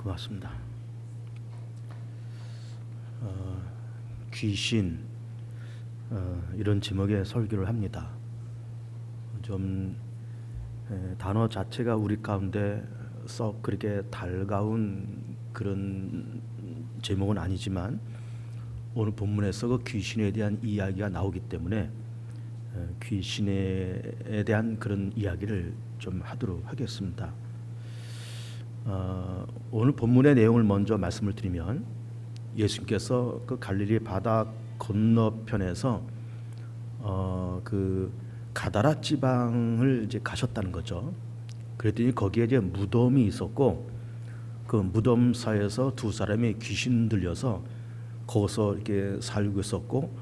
고맙습니다. 귀신 이런 제목의 설교를 합니다. 좀 단어 자체가 우리 가운데 썩 그렇게 달가운 그런 제목은 아니지만 오늘 본문에서 그 귀신에 대한 이야기가 나오기 때문에 귀신에 대한 그런 이야기를 좀 하도록 하겠습니다. 오늘 본문의 내용을 먼저 말씀을 드리면 예수님께서 그 갈릴리 바다 건너편에서 그 가다라 지방을 이제 가셨다는 거죠. 그랬더니 거기에 이제 무덤이 있었고 그 무덤 사이에서 두 사람이 귀신 들려서 거기서 이렇게 살고 있었고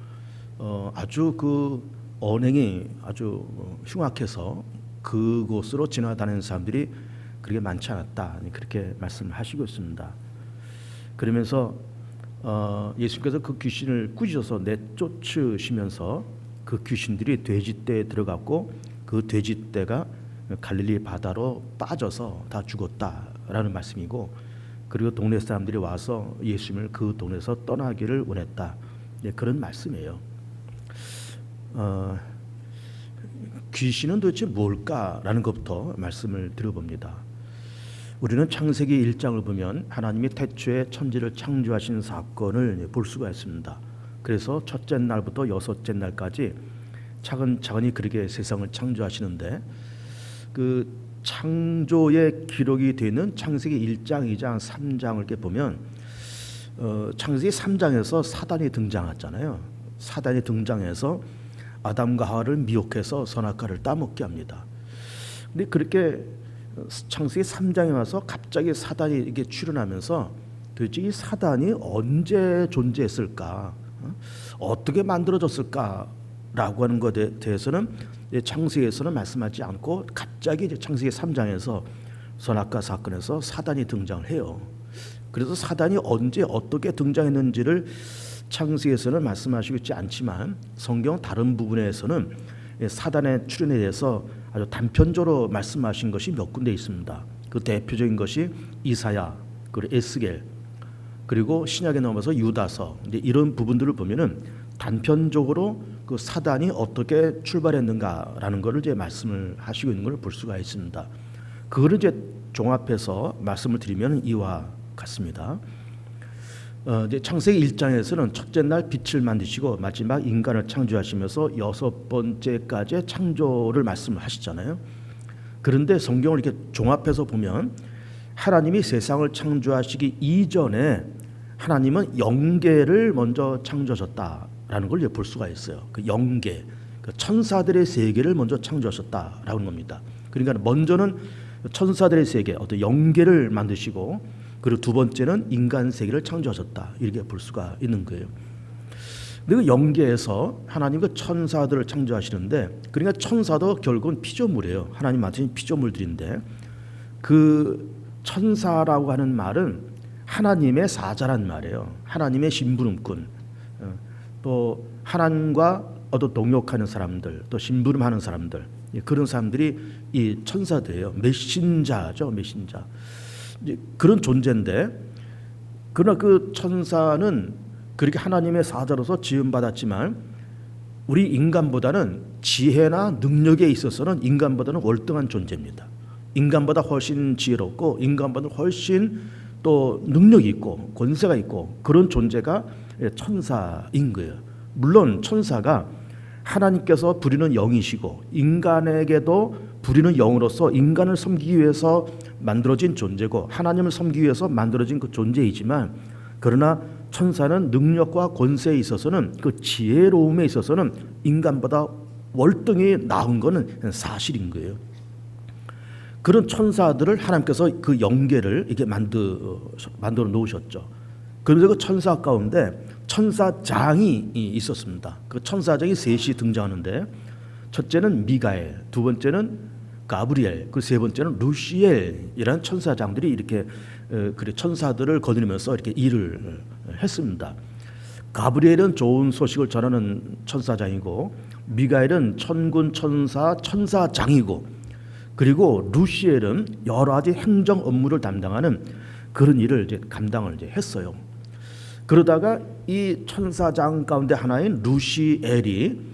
아주 그 언행이 아주 흉악해서 그곳으로 지나다니는 사람들이 그렇게 많지 않았다, 그렇게 말씀하시고 있습니다. 그러면서 예수님께서 그 귀신을 꾸짖어서 내쫓으시면서 그 귀신들이 돼지떼에 들어갔고 그 돼지떼가 갈릴리 바다로 빠져서 다 죽었다라는 말씀이고, 그리고 동네 사람들이 와서 예수님을 그 동네에서 떠나기를 원했다, 그런 말씀이에요. 귀신은 도대체 뭘까라는 것부터 말씀을 드려봅니다. 우리는 창세기 1장을 보면 하나님이 태초에 천지를 창조하신 사건을 볼 수가 있습니다. 그래서 첫째 날부터 여섯째 날까지 차근차근히 그렇게 세상을 창조하시는데 그 창조의 기록이 되는 창세기 1장, 2장, 3장을 이렇게 보면 창세기 3장에서 사단이 등장하잖아요. 사단이 등장해서 아담과 하와를 미혹해서 선악과를 따먹게 합니다. 근데 그렇게 창세기 3장에 와서 갑자기 사단이 이게 출현하면서 도대체 이 사단이 언제 존재했을까, 어떻게 만들어졌을까라고 하는 것에 대해서는 창세기에서는 말씀하지 않고 갑자기 이제 창세기 3장에서 선악과 사건에서 사단이 등장을 해요. 그래서 사단이 언제 어떻게 등장했는지를 창세기에서는 말씀하시고 있지 않지만 성경 다른 부분에서는 사단의 출현에 대해서 아주 단편적으로 말씀하신 것이 몇 군데 있습니다. 그 대표적인 것이 이사야, 그리고 에스겔, 그리고 신약에 넘어서 유다서, 이런 부분들을 보면은 단편적으로 그 사단이 어떻게 출발했는가라는 것을 이제 말씀을 하시고 있는 걸 볼 수가 있습니다. 그거를 이제 종합해서 말씀을 드리면 이와 같습니다. 이제 창세기 1장에서는 첫째 날 빛을 만드시고 마지막 인간을 창조하시면서 여섯 번째까지의 창조를 말씀을 하시잖아요. 그런데 성경을 이렇게 종합해서 보면 하나님이 세상을 창조하시기 이전에 하나님은 영계를 먼저 창조하셨다라는 걸 볼 수가 있어요. 그 영계, 그 천사들의 세계를 먼저 창조하셨다라는 겁니다. 그러니까 먼저는 천사들의 세계, 어떤 영계를 만드시고, 그리고 두 번째는 인간 세계를 창조하셨다, 이렇게 볼 수가 있는 거예요. 그리고 영계에서 하나님 그 천사들을 창조하시는데, 그러니까 천사도 결국은 피조물이에요. 하나님 만드신 피조물들인데, 그 천사라고 하는 말은 하나님의 사자란 말이에요. 하나님의 심부름꾼, 또 하나님과 어떤 동역하는 사람들, 또 심부름하는 사람들, 그런 사람들이 이 천사들이에요. 메신저죠, 메신저. 그런 존재인데, 그러나 그 천사는 그렇게 하나님의 사자로서 지음받았지만 우리 인간보다는 지혜나 능력에 있어서는 인간보다는 월등한 존재입니다. 인간보다 훨씬 지혜롭고 인간보다 훨씬 또 능력이 있고 권세가 있고 그런 존재가 천사인 거예요. 물론 천사가 하나님께서 부리는 영이시고 인간에게도 부리는 영으로서 인간을 섬기기 위해서 만들어진 존재고 하나님을 섬기기 위해서 만들어진 그 존재이지만, 그러나 천사는 능력과 권세에 있어서는, 그 지혜로움에 있어서는 인간보다 월등히 나은 것은 사실인 거예요. 그런 천사들을 하나님께서 그 영계를 이렇게 만들어 놓으셨죠. 그런데 그 천사 가운데 천사장이 있었습니다. 그 천사장이 셋이 등장하는데, 첫째는 미가엘, 두 번째는 가브리엘, 그 세 번째는 루시엘이라는 천사장들이 이렇게 천사들을 거느리면서 이렇게 일을 했습니다. 가브리엘은 좋은 소식을 전하는 천사장이고, 미가엘은 천군 천사 천사장이고, 그리고 루시엘은 여러 가지 행정 업무를 담당하는 그런 일을 이제 감당을 이제 했어요. 그러다가 이 천사장 가운데 하나인 루시엘이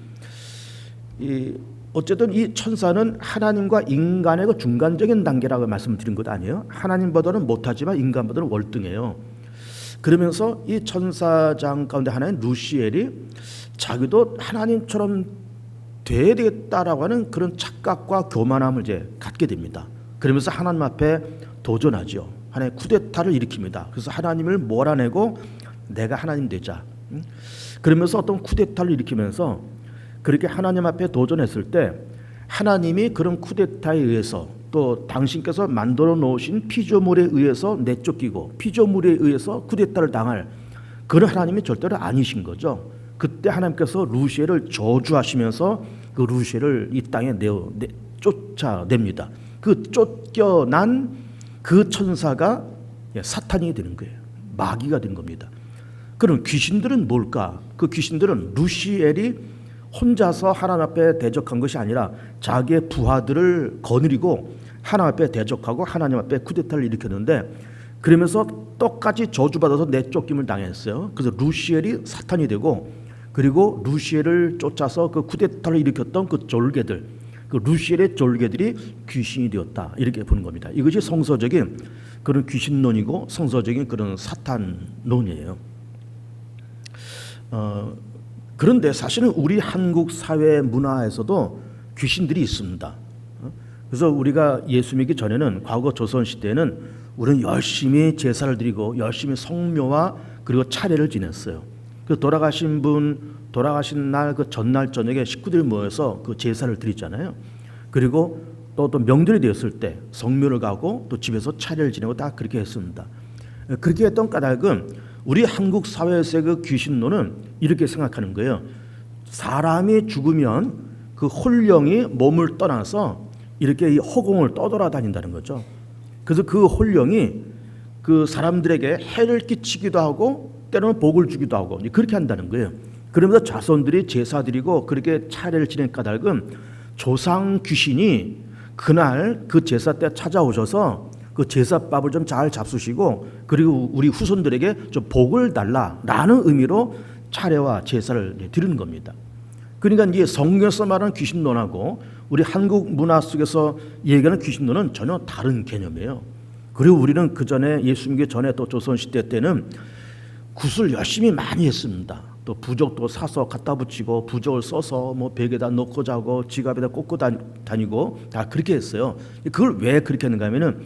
어쨌든 이 천사는 하나님과 인간의 그 중간적인 단계라고 말씀드린 것 아니에요. 하나님보다는 못하지만 인간보다는 월등해요. 그러면서 이 천사장 가운데 하나인 루시엘이 자기도 하나님처럼 돼야 되겠다라고 하는 그런 착각과 교만함을 이제 갖게 됩니다. 그러면서 하나님 앞에 도전하죠. 하나님의 쿠데타를 일으킵니다. 그래서 하나님을 몰아내고 내가 하나님 되자. 그러면서 어떤 쿠데타를 일으키면서 그렇게 하나님 앞에 도전했을 때 하나님이 그런 쿠데타에 의해서 또 당신께서 만들어 놓으신 피조물에 의해서 내쫓기고 피조물에 의해서 쿠데타를 당할 그런 하나님이 절대로 아니신 거죠. 그때 하나님께서 루시엘을 저주하시면서 그 루시엘을 이 땅에 쫓아냅니다. 그 쫓겨난 그 천사가 사탄이 되는 거예요. 마귀가 된 겁니다. 그럼 귀신들은 뭘까? 그 귀신들은 루시엘이 혼자서 하나님 앞에 대적한 것이 아니라 자기의 부하들을 거느리고 하나님 앞에 대적하고 하나님 앞에 쿠데타를 일으켰는데 그러면서 똑같이 저주받아서 내쫓김을 당했어요. 그래서 루시엘이 사탄이 되고 그리고 루시엘을 쫓아서 그 쿠데타를 일으켰던 그 졸개들, 그 루시엘의 졸개들이 귀신이 되었다. 이렇게 보는 겁니다. 이것이 성서적인 그런 귀신론이고 성서적인 그런 사탄론이에요. 그런데 사실은 우리 한국 사회 문화에서도 귀신들이 있습니다. 그래서 우리가 예수 믿기 전에는 과거 조선 시대에는 우리는 열심히 제사를 드리고 열심히 성묘와 그리고 차례를 지냈어요. 그 돌아가신 날 그 전날 저녁에 식구들이 모여서 그 제사를 드리잖아요. 그리고 또 명절이 되었을 때 성묘를 가고 또 집에서 차례를 지내고 다 그렇게 했습니다. 그렇게 했던 까닭은 우리 한국 사회에서의 그 귀신론은 이렇게 생각하는 거예요. 사람이 죽으면 그 홀령이 몸을 떠나서 이렇게 이 허공을 떠돌아다닌다는 거죠. 그래서 그 홀령이 그 사람들에게 해를 끼치기도 하고 때로는 복을 주기도 하고 그렇게 한다는 거예요. 그러면서 자손들이 제사 드리고 그렇게 차례를 지낸 까닭은 조상 귀신이 그날 그 제사 때 찾아오셔서 그 제사밥을 좀 잘 잡수시고 그리고 우리 후손들에게 좀 복을 달라라는 의미로 차례와 제사를 드리는 겁니다. 그러니까 이제 성경에서 말하는 귀신론하고 우리 한국 문화 속에서 얘기하는 귀신론은 전혀 다른 개념이에요. 그리고 우리는 그 전에 예수 믿기 전에 또 조선시대 때는 굿을 열심히 많이 했습니다. 또 부적도 사서 갖다 붙이고 부적을 써서 뭐 벽에다 놓고 자고 지갑에다 꽂고 다니고 다 그렇게 했어요. 그걸 왜 그렇게 했는가 하면은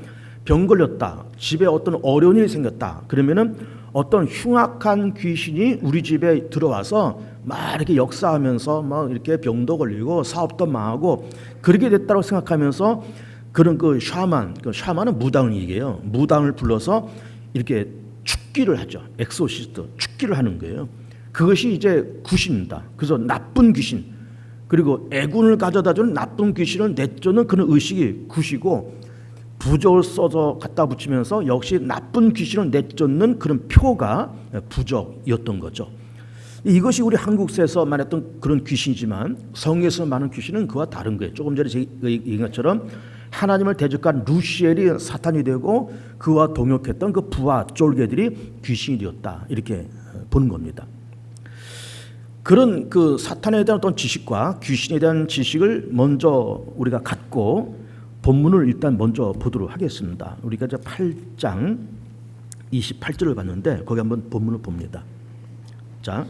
병 걸렸다, 집에 어떤 어려운 일이 생겼다 그러면은 어떤 흉악한 귀신이 우리 집에 들어와서 막 이렇게 역사하면서 막 이렇게 병도 걸리고 사업도 망하고 그렇게 됐다고 생각하면서 그런 그 샤만은 무당을 얘기해요. 무당을 불러서 이렇게 축기를 하죠. 엑소시스트 축기를 하는 거예요. 그것이 이제 굿입니다. 그래서 나쁜 귀신 그리고 애군을 가져다주는 나쁜 귀신을 내쫓는 그런 의식이 굿이고 부적을 써서 갖다 붙이면서 역시 나쁜 귀신을 내쫓는 그런 표가 부적이었던 거죠. 이것이 우리 한국사에서 말했던 그런 귀신이지만 성경에서 말하는 귀신은 그와 다른 거예요. 조금 전에 제가 얘기한 것처럼 하나님을 대적한 루시엘이 사탄이 되고 그와 동역했던 그 부하 쫄개들이 귀신이 되었다. 이렇게 보는 겁니다. 그런 그 사탄에 대한 어떤 지식과 귀신에 대한 지식을 먼저 우리가 갖고 본문을 일단 먼저 보도록 하겠습니다. 우리가 이제 8장 28절을 봤는데 거기 한번 본문을 봅니다. 자,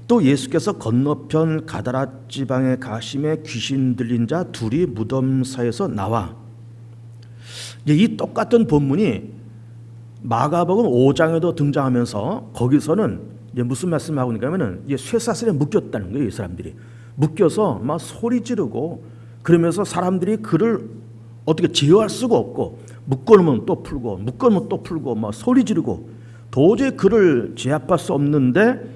또 예수께서 건너편 가다라 지방에 가심에 귀신 들린 자 둘이 무덤 사이에서 나와. 이 똑같은 본문이 마가복음 5장에도 등장하면서 거기서는 이제 무슨 말씀을 하고 있냐면은 쇠사슬에 묶였다는 거예요. 이 사람들이 묶여서 막 소리 지르고 그러면서 사람들이 그를 어떻게 제어할 수가 없고 묶어놓으면 또 풀고 묶어놓으면 또 풀고 막 소리 지르고 도저히 그를 제압할 수 없는데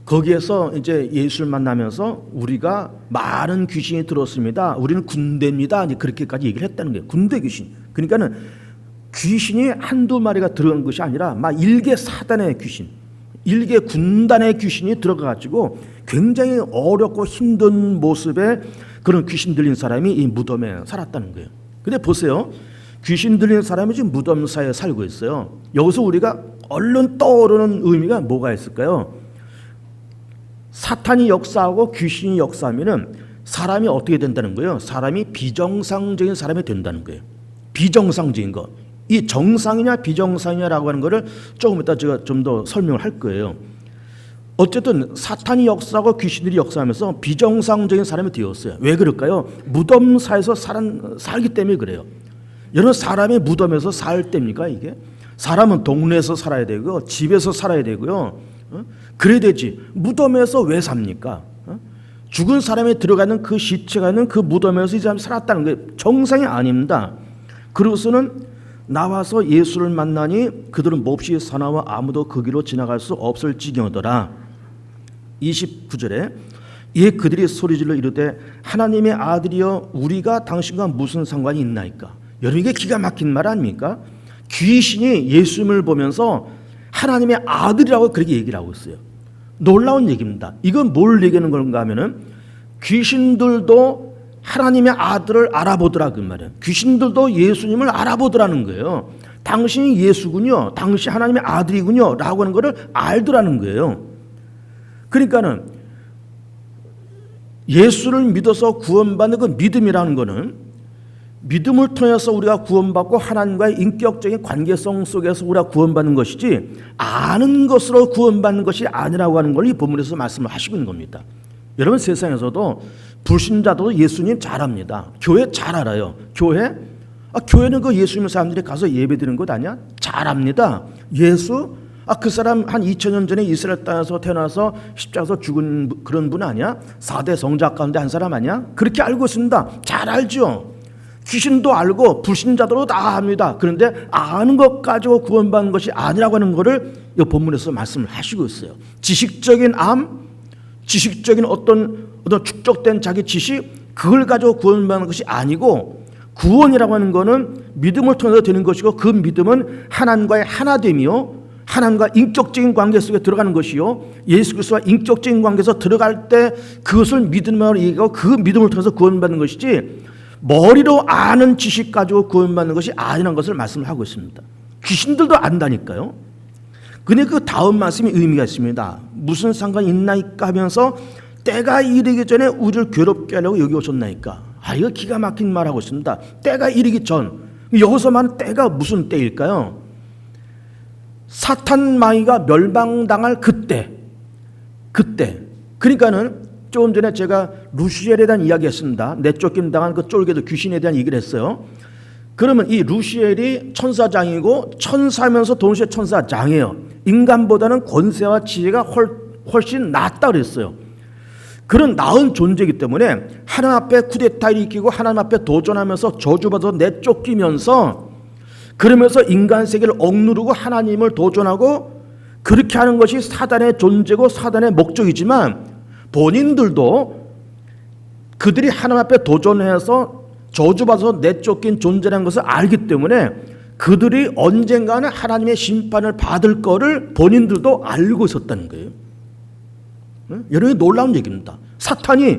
거기에서 이제 예수를 만나면서 우리가 많은 귀신이 들었습니다. 우리는 군대입니다. 이제 그렇게까지 얘기를 했다는 거예요. 군대 귀신. 그러니까는 귀신이 한두 마리가 들어간 것이 아니라 막 일개 사단의 귀신, 일개 군단의 귀신이 들어가가지고 굉장히 어렵고 힘든 모습에 그런 귀신 들린 사람이 이 무덤에 살았다는 거예요. 근데 보세요. 귀신 들린 사람이 지금 무덤 사이에 살고 있어요. 여기서 우리가 얼른 떠오르는 의미가 뭐가 있을까요? 사탄이 역사하고 귀신이 역사하면은 사람이 어떻게 된다는 거예요? 사람이 비정상적인 사람이 된다는 거예요. 비정상적인 거. 이 정상이냐 비정상이냐라고 하는 거를 조금 이따 제가 좀 더 설명을 할 거예요. 어쨌든 사탄이 역사하고 귀신들이 역사하면서 비정상적인 사람이 되었어요. 왜 그럴까요? 무덤사에서 살기 때문에 그래요. 여러분, 사람이 무덤에서 살 때입니까 이게? 사람은 동네에서 살아야 되고요, 집에서 살아야 되고요. 그래야 되지. 무덤에서 왜 삽니까? 죽은 사람이 들어가는 그 시체가 있는 그 무덤에서 이 사람이 살았다는 게 정상이 아닙니다. 그러고서는 나와서 예수를 만나니 그들은 몹시 사나워 아무도 그 길로 지나갈 수 없을 지경이더라. 29절에 이에 그들이 소리질러 이르되 하나님의 아들이여 우리가 당신과 무슨 상관이 있나이까. 여러분, 이게 기가 막힌 말 아닙니까? 귀신이 예수님을 보면서 하나님의 아들이라고 그렇게 얘기를 하고 있어요. 놀라운 얘기입니다. 이건 뭘 얘기하는 건가 하면은 귀신들도 하나님의 아들을 알아보더라 그 말이에요. 귀신들도 예수님을 알아보더라는 거예요. 당신이 예수군요, 당신 하나님의 아들이군요 라고 하는 것을 알더라는 거예요. 그러니까는 예수를 믿어서 구원받는 그 믿음이라는 것은 믿음을 통해서 우리가 구원받고 하나님과의 인격적인 관계성 속에서 우리가 구원받는 것이지 아는 것으로 구원받는 것이 아니라고 하는 걸 이 본문에서 말씀을 하시고 있는 겁니다. 여러분, 세상에서도 불신자도 예수님 잘 압니다. 교회 잘 알아요. 교회는 그 예수님 사람들이 가서 예배드리는 것 아니야? 잘 압니다. 예수? 그 사람 한 2000년 전에 이스라엘 땅에서 태어나서 십자가에서 죽은 그런 분 아니야? 4대 성자 가운데 한 사람 아니야? 그렇게 알고 있습니다. 잘 알죠. 귀신도 알고 불신자들도 다 압니다. 그런데 아는 것 가지고 구원받는 것이 아니라고 하는 것을 이 본문에서 말씀을 하시고 있어요. 지식적인 지식적인 어떤 축적된 자기 지식, 그걸 가지고 구원받는 것이 아니고, 구원이라고 하는 것은 믿음을 통해서 되는 것이고, 그 믿음은 하나님과의 하나됨이요, 하나님과 인격적인 관계 속에 들어가는 것이요, 예수 그리스도와 인격적인 관계에서 들어갈 때 그것을 믿음으로 얘기하고 그 믿음을 통해서 구원받는 것이지 머리로 아는 지식 가지고 구원받는 것이 아니라는 것을 말씀을 하고 있습니다. 귀신들도 안다니까요. 근데 그 다음 말씀이 의미가 있습니다. 무슨 상관이 있나이까 하면서 때가 이르기 전에 우리를 괴롭게 하려고 여기 오셨나이까. 이거 기가 막힌 말 하고 있습니다. 때가 이르기 전. 여기서 말하는 때가 무슨 때일까요? 사탄 마귀가 멸망당할 그때. 그러니까는 조금 전에 제가 루시엘에 대한 이야기했습니다. 내쫓김 당한 그 쫄개도 귀신에 대한 얘기를 했어요. 그러면 이 루시엘이 천사장이고 천사면서 동시에 천사장이에요. 인간보다는 권세와 지혜가 훨씬 낫다 그랬어요. 그런 나은 존재이기 때문에 하나님 앞에 쿠데타를 일으키고 하나님 앞에 도전하면서 저주받아서 내쫓기면서, 그러면서 인간 세계를 억누르고 하나님을 도전하고, 그렇게 하는 것이 사단의 존재고 사단의 목적이지만 본인들도 그들이 하나님 앞에 도전해서 저주받아서 내쫓긴 존재라는 것을 알기 때문에 그들이 언젠가는 하나님의 심판을 받을 거를 본인들도 알고 있었다는 거예요. 여러분이 놀라운 얘기입니다. 사탄이,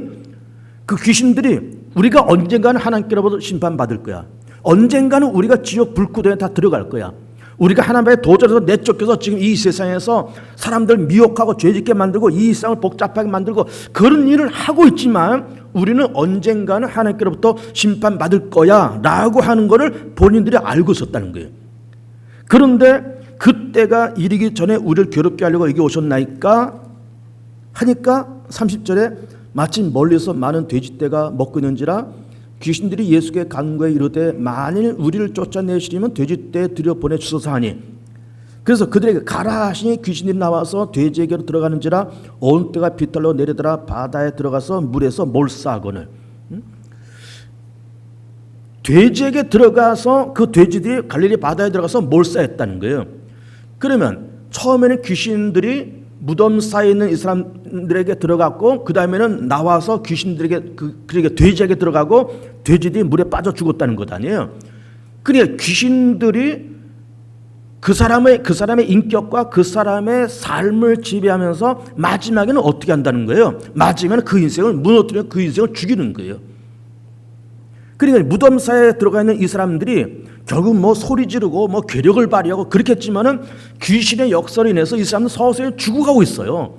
그 귀신들이 우리가 언젠가는 하나님께로부터 심판받을 거야, 언젠가는 우리가 지옥 불구덩이에 다 들어갈 거야, 우리가 하나님의 도전에서 내쫓겨서 지금 이 세상에서 사람들 미혹하고 죄짓게 만들고 이 세상을 복잡하게 만들고 그런 일을 하고 있지만 우리는 언젠가는 하나님께로부터 심판받을 거야 라고 하는 것을 본인들이 알고 있었다는 거예요. 그런데 그때가 이르기 전에 우리를 괴롭게 하려고 여기 오셨나이까 하니까 30절에 마침 멀리서 많은 돼지떼가 먹고 있는지라 귀신들이 예수께 간구해 이르되 만일 우리를 쫓아내시려면 돼지떼에 들여보내 주소서 하니, 그래서 그들에게 가라 하시니 귀신들이 나와서 돼지에게로 들어가는지라 온 떼가 비탈로 내리더라 바다에 들어가서 물에서 몰사하거늘. 돼지에게 들어가서 그 돼지들이 갈릴리 바다에 들어가서 몰사했다는 거예요. 그러면 처음에는 귀신들이 무덤 사이에 있는 이 사람들에게 들어갔고, 그 다음에는 나와서 귀신들에게 그에게 돼지에게 들어가고 돼지들이 물에 빠져 죽었다는 것 아니에요. 그러니까 귀신들이 그 사람의 인격과 그 사람의 삶을 지배하면서 마지막에는 어떻게 한다는 거예요? 마지막에는 그 인생을 무너뜨리고 그 인생을 죽이는 거예요. 그러니까 무덤사에 들어가 있는 이 사람들이 결국 뭐 소리 지르고 뭐 괴력을 발휘하고 그렇겠지만은 귀신의 역사로 인해서 이 사람은 서서히 죽어가고 있어요.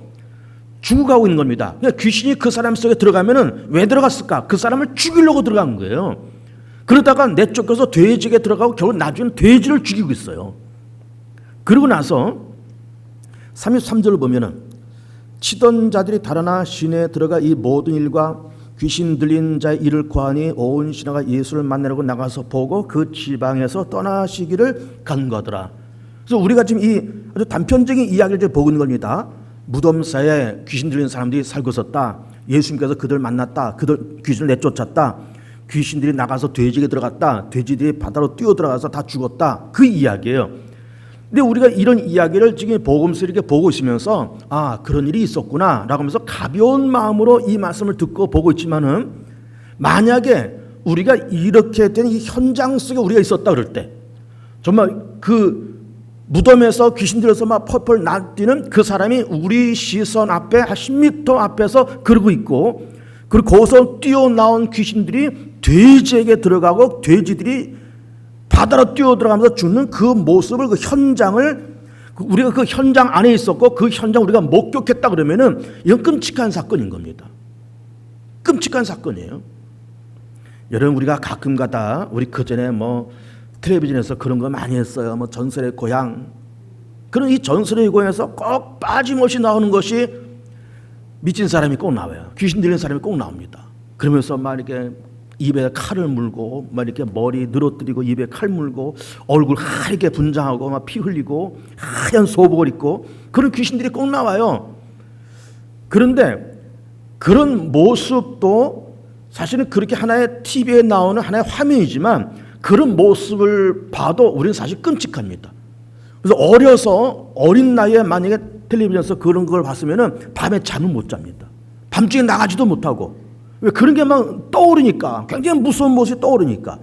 죽어가고 있는 겁니다. 그러니까 귀신이 그 사람 속에 들어가면은 왜 들어갔을까? 그 사람을 죽이려고 들어간 거예요. 그러다가 내쫓겨서 돼지에게 들어가고 결국 나중에는 돼지를 죽이고 있어요. 그러고 나서 33절을 보면은 치던 자들이 달아나 시내에 들어가 이 모든 일과 귀신 들린 자의 일을 고하니 온 신하가 예수를 만나려고 나가서 보고 그 지방에서 떠나시기를 간구하더라. 그래서 우리가 지금 이 아주 단편적인 이야기를 보고 있는 겁니다. 무덤사에 귀신 들린 사람들이 살고 있었다. 예수님께서 그들 만났다. 그들 귀신을 내쫓았다. 귀신들이 나가서 돼지에 들어갔다. 돼지들이 바다로 뛰어 들어가서 다 죽었다. 그 이야기예요. 근데 우리가 이런 이야기를 지금 복음서 이렇게 보고 있으면서 아, 그런 일이 있었구나 라고 하면서 가벼운 마음으로 이 말씀을 듣고 보고 있지만은 만약에 우리가 이렇게 된 이 현장 속에 우리가 있었다 그럴 때 정말 그 무덤에서 귀신 들어서 막 펄펄 날뛰는 그 사람이 우리 시선 앞에 한 10m 앞에서 그러고 있고, 그리고 거기서 뛰어나온 귀신들이 돼지에게 들어가고 돼지들이 바다로 뛰어들어가면서 죽는 그 모습을, 그 현장을 우리가 그 현장 안에 있었고 그 현장 우리가 목격했다 그러면은 이건 끔찍한 사건인 겁니다. 끔찍한 사건이에요. 여러분, 우리가 가끔가다 우리 그전에 뭐 텔레비전에서 그런 거 많이 했어요. 뭐 전설의 고향. 그런 이 전설의 고향에서 꼭 빠짐없이 나오는 것이 미친 사람이 꼭 나와요. 귀신 들린 사람이 꼭 나옵니다. 그러면서 막 이렇게 입에 칼을 물고 막 이렇게 머리 늘어뜨리고 입에 칼 물고 얼굴 하얗게 분장하고 막 피 흘리고 하얀 소복을 입고 그런 귀신들이 꼭 나와요. 그런데 그런 모습도 사실은 그렇게 하나의 TV에 나오는 하나의 화면이지만 그런 모습을 봐도 우리는 사실 끔찍합니다. 그래서 어려서 어린 나이에 만약에 텔레비전에서 그런 걸 봤으면은 밤에 잠을 못 잡니다. 밤중에 나가지도 못하고. 왜? 그런 게 막 떠오르니까. 굉장히 무서운 모습이 떠오르니까.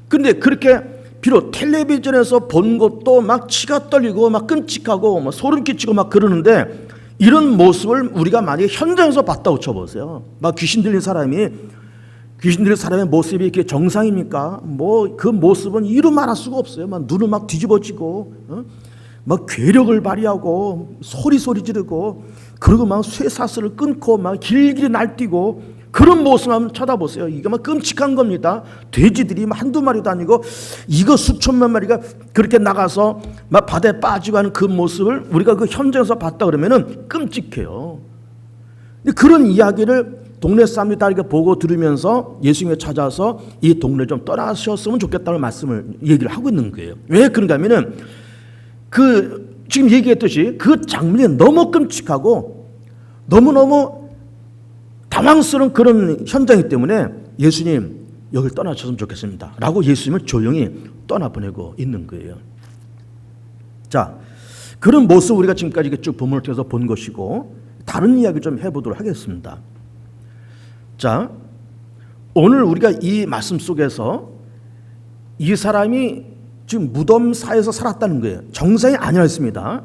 근데 그렇게 비록 텔레비전에서 본 것도 막 치가 떨리고 막 끔찍하고 막 소름 끼치고 막 그러는데 이런 모습을 우리가 만약에 현장에서 봤다고 쳐보세요. 막 귀신 들린 사람이 귀신들의 사람의 모습이 이렇게 정상입니까? 뭐 그 모습은 이루 말할 수가 없어요. 막 눈을 막 뒤집어지고, 막 괴력을 발휘하고 소리 지르고, 그리고 막 쇠사슬을 끊고 막 길길이 날뛰고 그런 모습을 한번 쳐다보세요. 이게 막 끔찍한 겁니다. 돼지들이 막 한두 마리도 아니고 이거 수천만 마리가 그렇게 나가서 막 바다에 빠지고 하는 그 모습을 우리가 그 현장에서 봤다 그러면은 끔찍해요. 근데 그런 이야기를 동네 사람들이 다 이렇게 보고 들으면서 예수님이 찾아서 이 동네 좀 떠나셨으면 좋겠다는 말씀을 얘기를 하고 있는 거예요. 왜 그런가 하면은 그 지금 얘기했듯이 그 장면이 너무 끔찍하고 너무너무 당황스러운 그런 현장이기 때문에 예수님 여길 떠나셨으면 좋겠습니다 라고 예수님을 조용히 떠나보내고 있는 거예요. 자, 그런 모습 우리가 지금까지 쭉 본문을 통해서 본 것이고 다른 이야기 좀 해보도록 하겠습니다. 자, 오늘 우리가 이 말씀 속에서 이 사람이 지금 무덤사에서 살았다는 거예요. 정상이 아니었습니다.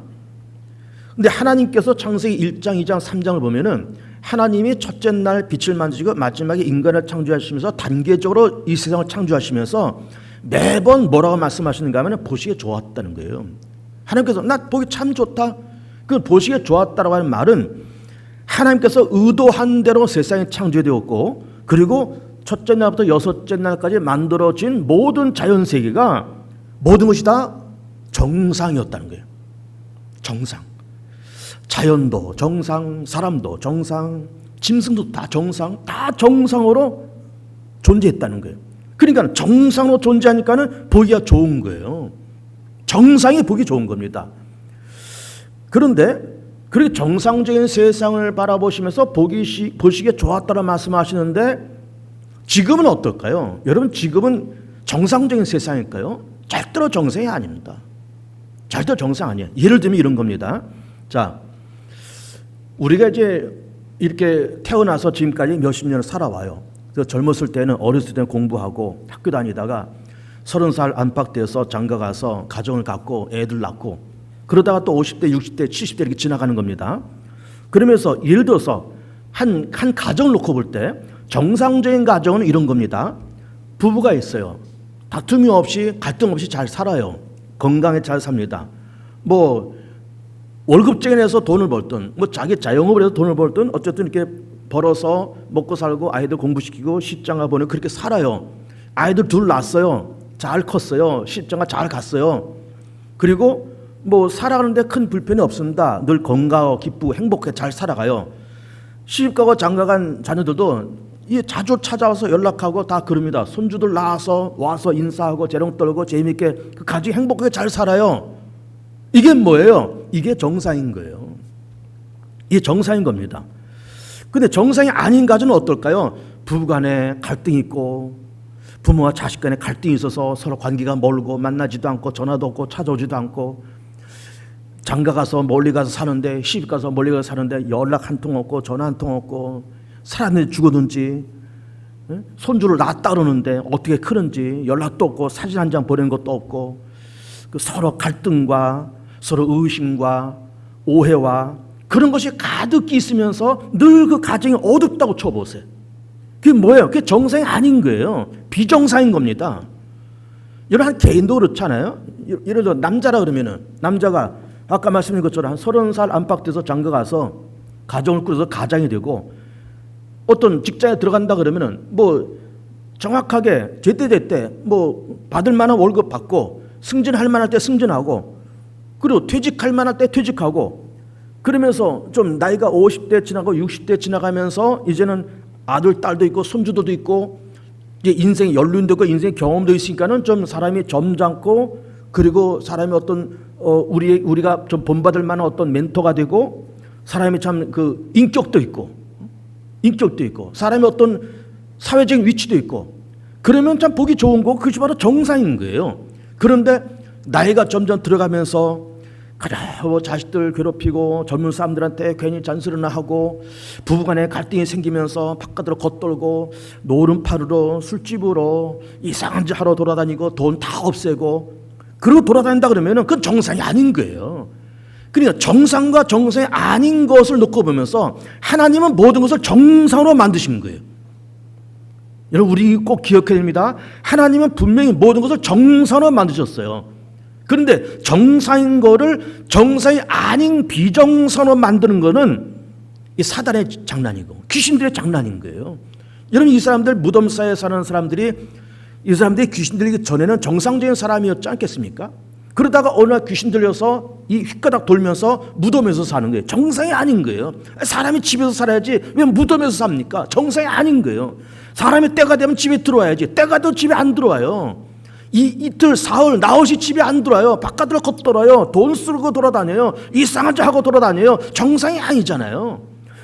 근데 하나님께서 창세기 1장, 2장, 3장을 보면은 하나님이 첫째 날 빛을 만드시고 마지막에 인간을 창조하시면서 단계적으로 이 세상을 창조하시면서 매번 뭐라고 말씀하시는가 하면 보시기에 좋았다는 거예요. 하나님께서 나 보기 참 좋다. 그 보시기에 좋았다라고 하는 말은 하나님께서 의도한 대로 세상이 창조되었고 그리고 첫째 날부터 여섯째 날까지 만들어진 모든 자연세계가 모든 것이 다 정상이었다는 거예요. 정상. 자연도 정상, 사람도 정상, 짐승도 다 정상, 다 정상으로 존재했다는 거예요. 그러니까 정상으로 존재하니까는 보기가 좋은 거예요. 정상이 보기 좋은 겁니다. 그런데 그렇게 정상적인 세상을 바라보시면서 보시기에 좋았다고 말씀하시는데 지금은 어떨까요? 여러분, 지금은 정상적인 세상일까요? 절대로 정상이 아닙니다. 절대로 정상 아니에요. 예를 들면 이런 겁니다. 자, 우리가 이제 이렇게 태어나서 지금까지 몇십 년을 살아와요. 그래서 젊었을 때는 어렸을 때는 공부하고 학교 다니다가 30살 안팎돼서 장가 가서 가정을 갖고 애들 낳고 그러다가 또 50대, 60대, 70대 이렇게 지나가는 겁니다. 그러면서 예를 들어서 한 가정을 놓고 볼 때 정상적인 가정은 이런 겁니다. 부부가 있어요. 다툼이 없이 갈등 없이 잘 살아요. 건강에 잘 삽니다. 뭐 월급쟁이에서 돈을 벌든 뭐 자기 자영업을 해서 돈을 벌든 어쨌든 이렇게 벌어서 먹고 살고 아이들 공부시키고 시집장가 보내고 그렇게 살아요. 아이들 둘 낳았어요. 잘 컸어요. 시집장가 잘 갔어요. 그리고 뭐 살아가는데 큰 불편이 없습니다. 늘 건강하고 기쁘고 행복하게 잘 살아가요. 시집가고 장가간 자녀들도 자주 찾아와서 연락하고 다 그럽니다. 손주들 낳아서 와서 인사하고 재롱 떨고 재미있게 그 가족이 행복하게 잘 살아요. 이게 뭐예요? 이게 정상인 거예요. 이게 정상인 겁니다. 근데 정상이 아닌 가정은 어떨까요? 부부간에 갈등이 있고 부모와 자식 간에 갈등이 있어서 서로 관계가 멀고 만나지도 않고 전화도 없고 찾아오지도 않고 장가 가서 멀리 가서 사는데 시집 가서 멀리 가서 사는데 연락 한 통 없고 전화 한 통 없고 살았는지 죽었는지 손주를 낳았다 그러는데 어떻게 크는지 연락도 없고 사진 한 장 보내는 것도 없고 그 서로 갈등과 서로 의심과 오해와 그런 것이 가득히 있으면서 늘 그 가정이 어둡다고 쳐보세요. 그게 뭐예요? 그게 정상이 아닌 거예요. 비정상인 겁니다. 여러분 한 개인도 그렇잖아요. 예를 들어 남자라 그러면은 남자가 아까 말씀드린 것처럼 한 30살 안팎 돼서 장가 가서 가정을 꾸려서 가장이 되고 어떤 직장에 들어간다 그러면은 뭐 정확하게 제때제때 뭐 받을 만한 월급 받고 승진할 만할 때 승진하고 그리고 퇴직할 만할 때 퇴직하고 그러면서 좀 나이가 50대 지나고 60대 지나가면서 이제는 아들, 딸도 있고 손주도 있고 이제 인생이 연륜되고 인생 경험도 있으니까는 좀 사람이 점잖고 그리고 사람이 어떤 우리가 좀 본받을 만한 어떤 멘토가 되고 사람이 참 그 인격도 있고 사람이 어떤 사회적인 위치도 있고 그러면 참 보기 좋은 거고 그것이 바로 정상인 거예요. 그런데 나이가 점점 들어가면서 그래 뭐 자식들 괴롭히고 젊은 사람들한테 괜히 잔소리나 하고 부부간에 갈등이 생기면서 바깥으로 겉돌고 노름파르러 술집으로 이상한 짓 하러 돌아다니고 돈 다 없애고 그러고 돌아다닌다 그러면은 그건 정상이 아닌 거예요. 그러니까 정상과 정상이 아닌 것을 놓고 보면서 하나님은 모든 것을 정상으로 만드신 거예요. 여러분 우리 꼭 기억해야 됩니다. 하나님은 분명히 모든 것을 정상으로 만드셨어요. 그런데 정상인 거를 정상이 아닌 비정상으로 만드는 거는 이 사단의 장난이고 귀신들의 장난인 거예요. 여러분 이 사람들 무덤사에 사는 사람들이 이 사람들이 귀신 들리기 전에는 정상적인 사람이었지 않겠습니까? 그러다가 어느 날 귀신 들려서 이 휘가닥 돌면서 무덤에서 사는 거예요. 정상이 아닌 거예요. 사람이 집에서 살아야지 왜 무덤에서 삽니까? 정상이 아닌 거예요. 사람이 때가 되면 집에 들어와야지 때가 되면 집에 안 들어와요. 이틀 사흘 나흘이 집에 안 들어와요. 바깥으로 겉돌아요. 돈 쓰고 돌아다녀요. 이상한 짓 하고 돌아다녀요. 정상이 아니잖아요.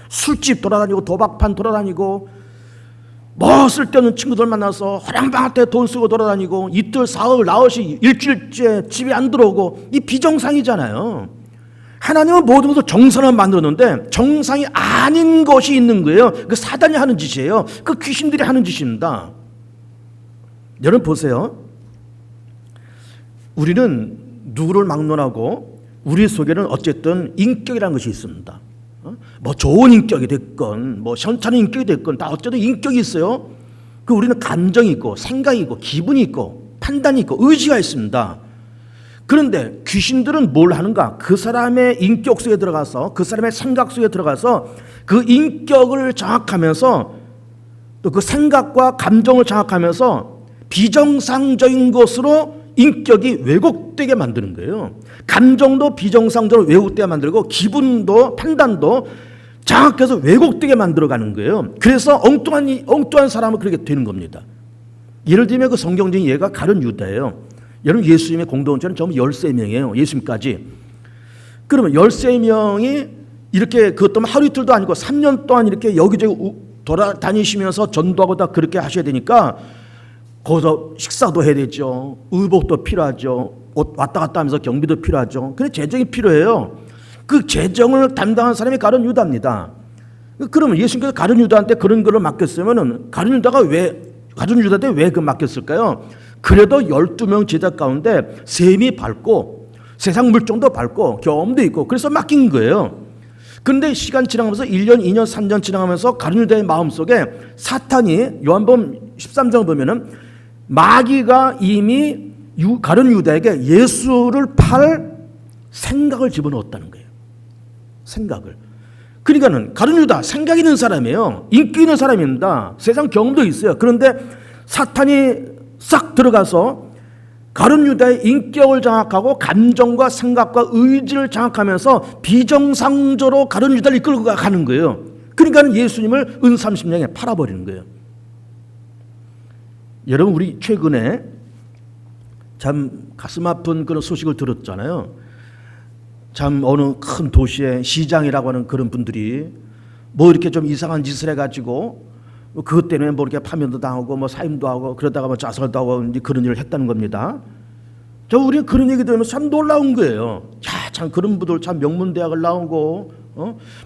술집 돌아다니고 도박판 돌아다니고 뭐 쓸데없는 친구들 만나서 화랑방학 때 돈 쓰고 돌아다니고 이틀 사흘 나흘이 일주일째 집에 안 들어오고 이 비정상이잖아요. 하나님은 모든 것을 정상을 만들었는데 정상이 아닌 것이 있는 거예요. 그 사단이 하는 짓이에요. 그 귀신들이 하는 짓입니다. 여러분 보세요. 우리는 누구를 막론하고 우리 속에는 어쨌든 인격이라는 것이 있습니다. 뭐 좋은 인격이 됐건 뭐 현찮은 인격이 됐건 다 어쨌든 인격이 있어요. 그 우리는 감정이 있고 생각이 있고 기분이 있고 판단이 있고 의지가 있습니다. 그런데 귀신들은 뭘 하는가? 그 사람의 인격 속에 들어가서 그 사람의 생각 속에 들어가서 그 인격을 장악하면서 또 그 생각과 감정을 장악하면서 비정상적인 것으로 인격이 왜곡되게 만드는 거예요. 감정도 비정상적으로 왜곡되게 만들고 기분도 판단도 장악해서 왜곡되게 만들어가는 거예요. 그래서 엉뚱한 사람은 그렇게 되는 겁니다. 예를 들면 그 성경적인 예가 가룟 유다예요. 여러분 예수님의 공동체는 전부 13명이에요. 예수님까지. 그러면 13명이 이렇게 그것도 하루 이틀도 아니고 3년 동안 이렇게 여기저기 돌아다니시면서 전도하고 다 그렇게 하셔야 되니까 거기서 식사도 해야 되죠. 의복도 필요하죠. 옷 왔다 갔다 하면서 경비도 필요하죠. 근데 재정이 필요해요. 그 재정을 담당한 사람이 가룟 유다입니다. 그러면 예수님께서 가룟 유다한테 그런 걸 맡겼으면은 가룟 유다한테 왜 그 맡겼을까요? 그래도 12명 제자 가운데 셈이 밝고 세상 물정도 밝고 경험도 있고 그래서 맡긴 거예요. 그런데 시간 지나가면서 1년, 2년, 3년 지나가면서 가룟 유다의 마음속에 사탄이 요한복음 13장을 보면은 마귀가 이미 가룟 유다에게 예수를 팔 생각을 집어넣었다는 거예요. 생각을. 그러니까는 가룟 유다 생각 있는 사람이에요. 인기 있는 사람입니다. 세상 경험도 있어요. 그런데 사탄이 싹 들어가서 가룟 유다의 인격을 장악하고 감정과 생각과 의지를 장악하면서 비정상적으로 가룟 유다를 이끌고 가는 거예요. 그러니까 예수님을 은 30냥에 팔아버리는 거예요. 여러분, 우리 최근에 참 가슴 아픈 그런 소식을 들었잖아요. 참 어느 큰 도시의 시장이라고 하는 그런 분들이 뭐 이렇게 좀 이상한 짓을 해가지고 그것 때문에 뭐 이렇게 파면도 당하고 뭐 사임도 하고 그러다가 뭐 자살도 하고 그런 일을 했다는 겁니다. 우리는 그런 얘기 들으면서 참 놀라운 거예요. 야, 참 그런 분들 참 명문대학을 나오고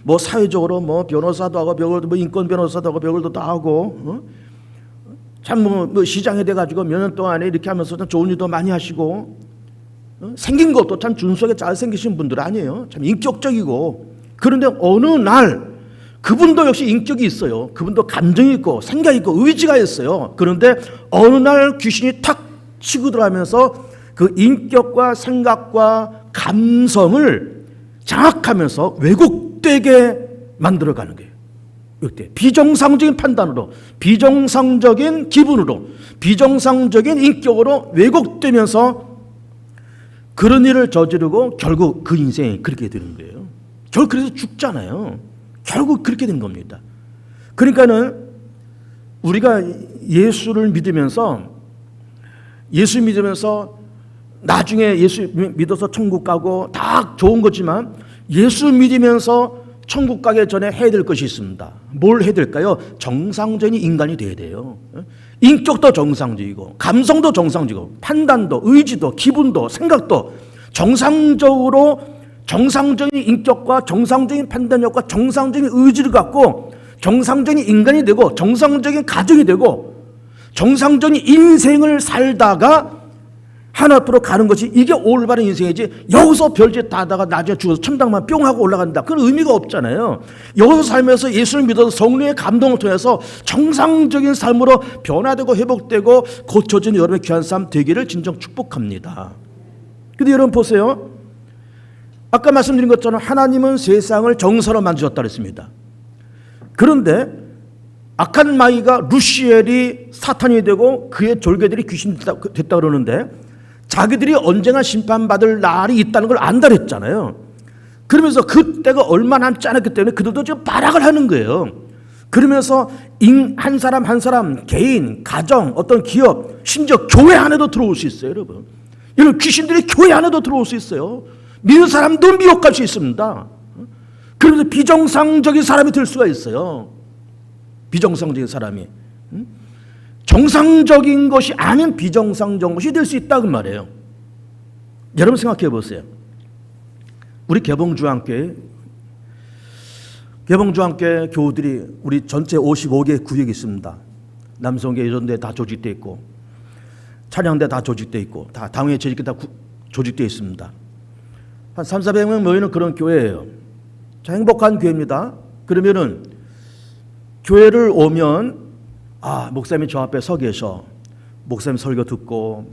뭐 사회적으로 뭐 변호사도 하고 벽을도 뭐 인권 변호사도 하고 벽을도 다 하고 참 뭐 시장에 돼가지고 몇 년 동안에 이렇게 하면서 참 좋은 일도 많이 하시고 생긴 것도 참 준수하게 잘생기신 분들 아니에요. 참 인격적이고. 그런데 어느 날 그분도 역시 인격이 있어요. 그분도 감정이 있고 생각이 있고 의지가 있어요. 그런데 어느 날 귀신이 탁 치고 들어가면서 그 인격과 생각과 감성을 장악하면서 왜곡되게 만들어가는 거예요. 비정상적인 판단으로, 비정상적인 기분으로, 비정상적인 인격으로 왜곡되면서 그런 일을 저지르고 결국 그 인생이 그렇게 되는 거예요. 결국 그래서 죽잖아요. 결국 그렇게 된 겁니다. 그러니까는 우리가 예수를 믿으면서 나중에 예수 믿어서 천국 가고 다 좋은 거지만 예수 믿으면서 천국 가기 전에 해야 될 것이 있습니다. 뭘 해야 될까요? 정상적인 인간이 돼야 돼요. 인격도 정상적이고 감성도 정상적이고 판단도 의지도 기분도 생각도 정상적으로 정상적인 인격과 정상적인 판단력과 정상적인 의지를 갖고 정상적인 인간이 되고 정상적인 가정이 되고 정상적인 인생을 살다가 하나님으로 가는 것이 이게 올바른 인생이지, 여기서 별짓 다 하다가 나중에 죽어서 천당만 뿅 하고 올라간다, 그건 의미가 없잖아요. 여기서 살면서 예수를 믿어서 성령의 감동을 통해서 정상적인 삶으로 변화되고 회복되고 고쳐진 여러분의 귀한 삶 되기를 진정 축복합니다. 근데 여러분 보세요. 아까 말씀드린 것처럼 하나님은 세상을 정사로 만드셨다 그랬습니다. 그런데 악한 마귀가 루시엘이 사탄이 되고 그의 졸개들이 귀신이 됐다 그러는데 자기들이 언젠가 심판받을 날이 있다는 걸 안다 그랬잖아요. 그러면서 그때가 얼마 남지 않았기 때문에 그들도 지금 발악을 하는 거예요. 그러면서 한 사람 한 사람, 개인, 가정, 어떤 기업, 심지어 교회 안에도 들어올 수 있어요. 여러분, 이런 귀신들이 교회 안에도 들어올 수 있어요. 믿는 사람도 미혹할 수 있습니다. 그러면서 비정상적인 사람이 될 수가 있어요. 비정상적인 사람이 정상적인 것이 아닌 비정상적인 것이 될 수 있다고 말이에요. 여러분 생각해 보세요. 우리 개봉주한교회 교우들이 우리 전체 55개 구역이 있습니다. 남성계 이런 데 다 조직되어 있고 찬양대 다 조직되어 있고 다 당회 재직계 다 조직되어 있습니다. 한 300~400명 모이는 그런 교회예요. 자, 행복한 교회입니다. 그러면은 교회를 오면 목사님이 저 앞에 서 계셔. 목사님 설교 듣고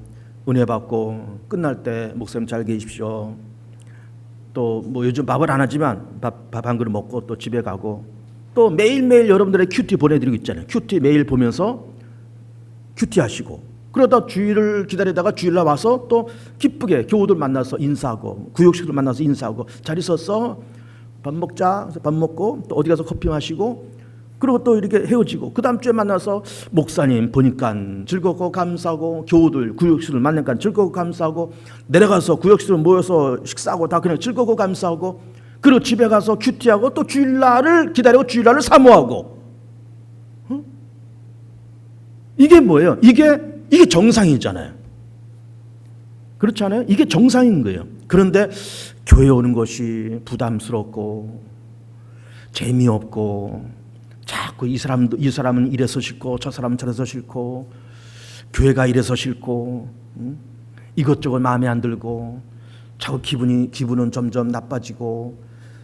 은혜 받고 끝날 때 목사님 잘 계십시오. 또 뭐 요즘 밥을 안 하지만 밥 한 그릇 먹고 또 집에 가고 또 매일매일 여러분들의 큐티 보내드리고 있잖아요. 큐티 매일 보면서 큐티 하시고 그러다 주일을 기다리다가 주일날 와서 또 기쁘게 교우들 만나서 인사하고 구역식들 만나서 인사하고 잘 있었어? 밥 먹자. 밥 먹고 또 어디 가서 커피 마시고 그리고 또 이렇게 헤어지고 그 다음 주에 만나서 목사님 보니까 즐겁고 감사하고 교우들 구역식들 만나니까 즐겁고 감사하고 내려가서 구역식들 모여서 식사하고 다 그냥 즐겁고 감사하고 그리고 집에 가서 큐티하고 또 주일날을 기다리고 주일날을 사모하고 이게 뭐예요? 이게 정상이잖아요. 그렇지 않아요? 이게 정상인 거예요. 그런데 교회 오는 것이 부담스럽고 재미없고 자꾸 이 사람은 이래서 싫고 저 사람은 저래서 싫고 교회가 이래서 싫고 이것저것 마음에 안 들고 자꾸 기분은 점점 나빠지고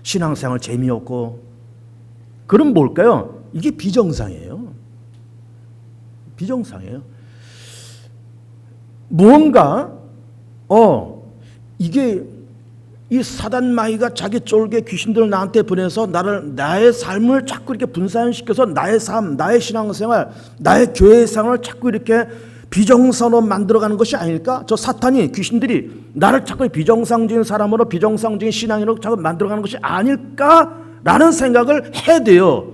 신앙생활 재미없고 그럼 뭘까요? 이게 비정상이에요. 비정상이에요. 무언가 이게 이 사단 마귀가 자기 쫄개 귀신들을 나한테 보내서 나의 삶을 자꾸 이렇게 분산시켜서 나의 삶, 나의 신앙생활, 나의 교회의 생활을 자꾸 이렇게 비정상으로 만들어가는 것이 아닐까? 저 사탄이, 귀신들이 나를 자꾸 비정상적인 사람으로, 비정상적인 신앙인으로 자꾸 만들어가는 것이 아닐까라는 생각을 해야 돼요.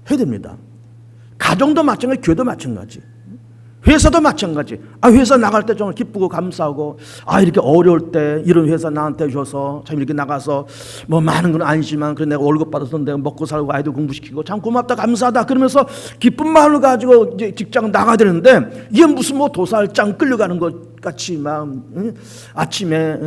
해야 됩니다. 가정도 마찬가지, 교회도 마찬가지, 회사도 마찬가지. 회사 나갈 때 정말 기쁘고 감사하고, 이렇게 어려울 때 이런 회사 나한테 줘서 참 이렇게 나가서 뭐 많은 건 아니지만 그래 내가 월급 받아서 내가 먹고 살고 아이들 공부시키고 참 고맙다 감사하다 그러면서 기쁜 마음을 가지고 이제 직장 나가야 되는데, 이게 무슨 뭐 도살장 끌려가는 것 같이 막 아침에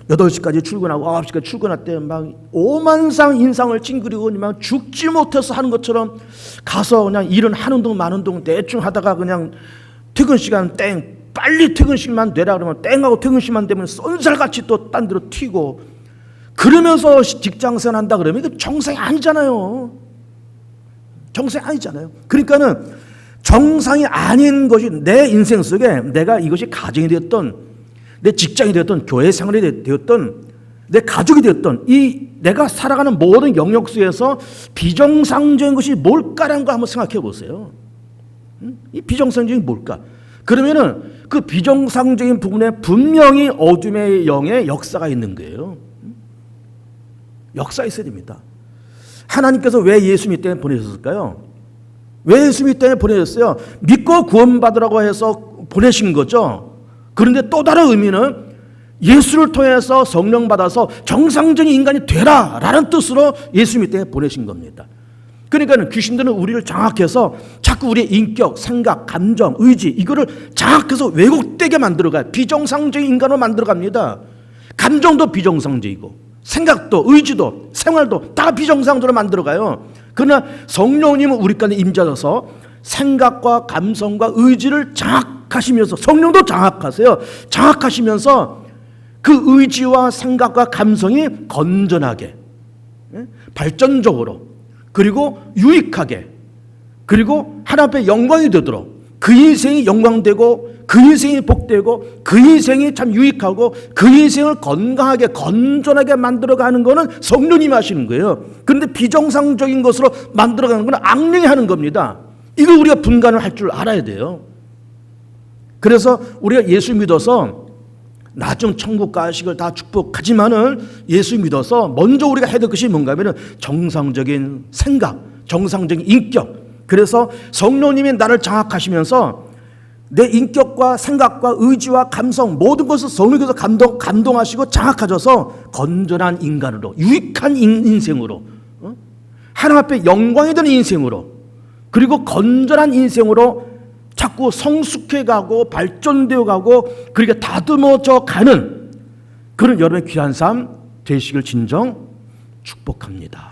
8시까지 출근하고 9시까지 출근할 때 막 오만상 인상을 찡그리고 막 죽지 못해서 하는 것처럼 가서 그냥 일은 하는 동 마는 동 대충 하다가 그냥 퇴근 시간 땡, 빨리 퇴근 시간만 되라 그러면 땡하고 퇴근 시간만 되면 쏜살같이 또 딴 데로 튀고, 그러면서 직장생활 한다 그러면 이거 정상이 아니잖아요. 정상이 아니잖아요. 그러니까는 정상이 아닌 것이 내 인생 속에, 내가 이것이 가정이 되었던, 내 직장이 되었던, 교회 생활이 되었던, 내 가족이 되었던, 이 내가 살아가는 모든 영역 속에서 비정상적인 것이 뭘까라는 거 한번 생각해 보세요. 이 비정상적인 뭘까? 그러면은 그 비정상적인 부분에 분명히 어둠의 영의 역사가 있는 거예요. 역사 있어야 됩니다. 하나님께서 왜 예수 믿기 때문에 보내셨을까요? 왜 예수 믿기 때문에 보내셨어요? 믿고 구원받으라고 해서 보내신 거죠. 그런데 또 다른 의미는 예수를 통해서 성령 받아서 정상적인 인간이 되라라는 뜻으로 예수 믿기 때문에 보내신 겁니다. 그러니까 귀신들은 우리를 장악해서 자꾸 우리의 인격, 생각, 감정, 의지 이거를 장악해서 왜곡되게 만들어가요. 비정상적인 인간으로 만들어갑니다. 감정도 비정상적이고 생각도, 의지도, 생활도 다 비정상적으로 만들어가요. 그러나 성령님은 우리 가운데 임재하셔서 생각과 감성과 의지를 장악하시면서, 성령도 장악하세요. 장악하시면서 그 의지와 생각과 감성이 건전하게, 발전적으로, 그리고 유익하게, 그리고 하나님 앞에 영광이 되도록, 그 인생이 영광되고 그 인생이 복되고 그 인생이 참 유익하고 그 인생을 건강하게 건전하게 만들어가는 것은 성령님이 하시는 거예요. 그런데 비정상적인 것으로 만들어가는 것은 악령이 하는 겁니다. 이걸 우리가 분간을 할 줄 알아야 돼요. 그래서 우리가 예수 믿어서 나중 천국 가식을 다 축복하지만은 예수 믿어서 먼저 우리가 해야 될 것이 뭔가 하면은 정상적인 생각, 정상적인 인격. 그래서 성령님이 나를 장악하시면서 내 인격과 생각과 의지와 감성 모든 것을 성령께서 감동하시고 장악하셔서 건전한 인간으로, 유익한 인생으로, 하나님 앞에 영광이 되는 인생으로, 그리고 건전한 인생으로 자꾸 성숙해 가고 발전되어 가고 그렇게 다듬어져 가는 그런 여러분의 귀한 삶 되시길 진정 축복합니다.